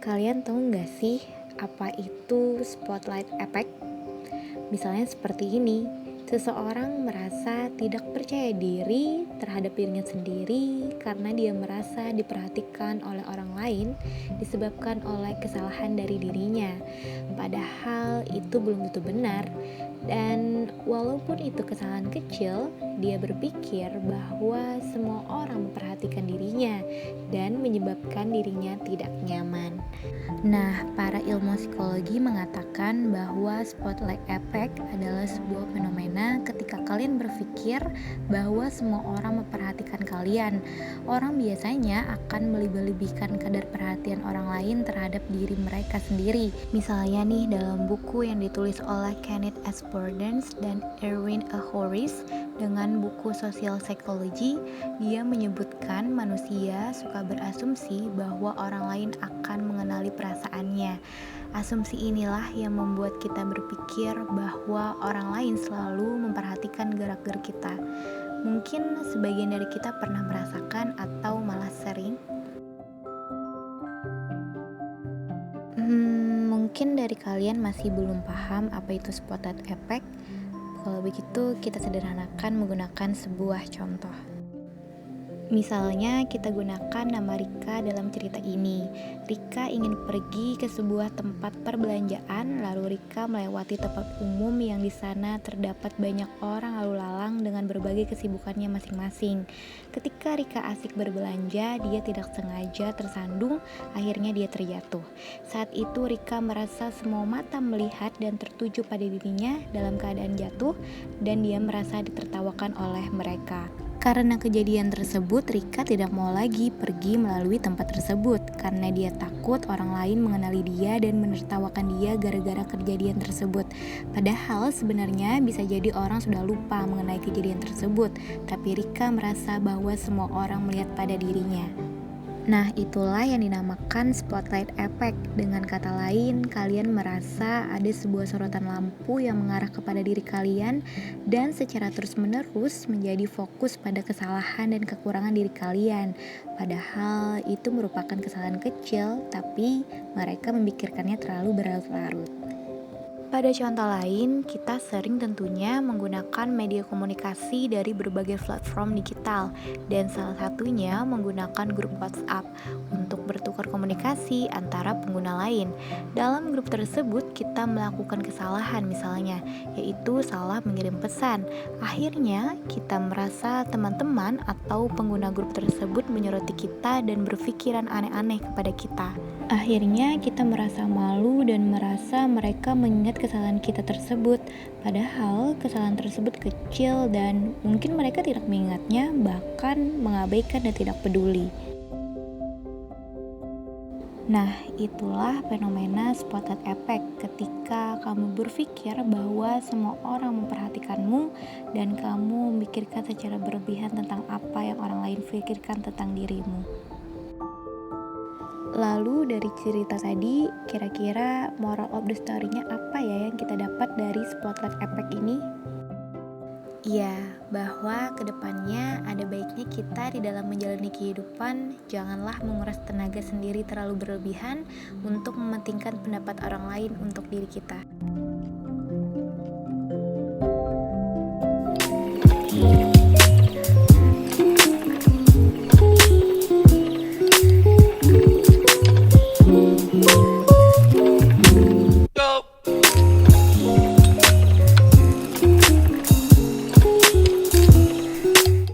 Kalian tahu nggak sih apa itu spotlight effect? Misalnya seperti ini, seseorang merasa tidak percaya diri terhadap dirinya sendiri karena dia merasa diperhatikan oleh orang lain disebabkan oleh kesalahan dari dirinya. Padahal itu belum tentu benar. Dan walaupun itu kesalahan kecil, dia berpikir bahwa semua orang memperhatikan dirinya dan menyebabkan dirinya tidak nyaman. Nah, para ilmu psikologi mengatakan bahwa spotlight effect adalah sebuah fenomena ketika kalian berpikir bahwa semua orang memperhatikan kalian. Orang biasanya akan melebih-lebihkan kadar perhatian orang lain terhadap diri mereka sendiri. Misalnya nih, dalam buku yang ditulis oleh Kenneth S. Burdens dan Erwin A. Horris dengan buku Social Psychology, dia menyebutkan manusia suka berasumsi bahwa orang lain akan mengenali perasaannya. Asumsi inilah yang membuat kita berpikir bahwa orang lain selalu memperhatikan gerak-gerik kita. Mungkin sebagian dari kita pernah merasakan atau malah sering. Mungkin dari kalian masih belum paham apa itu spotlight effect. Kalau begitu, kita sederhanakan menggunakan sebuah contoh. Misalnya kita gunakan nama Rika dalam cerita ini. Rika ingin pergi ke sebuah tempat perbelanjaan, lalu Rika melewati tempat umum yang di sana terdapat banyak orang lalu lalang dengan berbagai kesibukannya masing-masing. Ketika Rika asik berbelanja, dia tidak sengaja tersandung, akhirnya dia terjatuh. Saat itu Rika merasa semua mata melihat dan tertuju pada dirinya dalam keadaan jatuh, dan dia merasa ditertawakan oleh mereka. Karena kejadian tersebut, Rika tidak mau lagi pergi melalui tempat tersebut karena dia takut orang lain mengenali dia dan menertawakan dia gara-gara kejadian tersebut. Padahal sebenarnya bisa jadi orang sudah lupa mengenai kejadian tersebut, tapi Rika merasa bahwa semua orang melihat pada dirinya. Nah, itulah yang dinamakan spotlight effect. Dengan kata lain, kalian merasa ada sebuah sorotan lampu yang mengarah kepada diri kalian dan secara terus-menerus menjadi fokus pada kesalahan dan kekurangan diri kalian. Padahal itu merupakan kesalahan kecil, tapi mereka memikirkannya terlalu berlarut-larut. Pada contoh lain, kita sering tentunya menggunakan media komunikasi dari berbagai platform digital dan salah satunya menggunakan grup WhatsApp untuk bertukar komunikasi antara pengguna lain. Dalam grup tersebut kita melakukan kesalahan misalnya, yaitu salah mengirim pesan. Akhirnya kita merasa teman-teman atau pengguna grup tersebut menyoroti kita dan berpikiran aneh-aneh kepada kita. Akhirnya kita merasa malu dan merasa mereka mengingat kesalahan kita tersebut. Padahal kesalahan tersebut kecil dan mungkin mereka tidak mengingatnya, bahkan mengabaikan dan tidak peduli. Nah, itulah fenomena spotlight effect ketika kamu berpikir bahwa semua orang memperhatikanmu dan kamu memikirkan secara berlebihan tentang apa yang orang lain pikirkan tentang dirimu. Lalu dari cerita tadi, kira-kira moral of the story-nya apa ya yang kita dapat dari spotlight effect ini? Ya, bahwa kedepannya ada baiknya kita di dalam menjalani kehidupan janganlah menguras tenaga sendiri terlalu berlebihan untuk mementingkan pendapat orang lain untuk diri kita.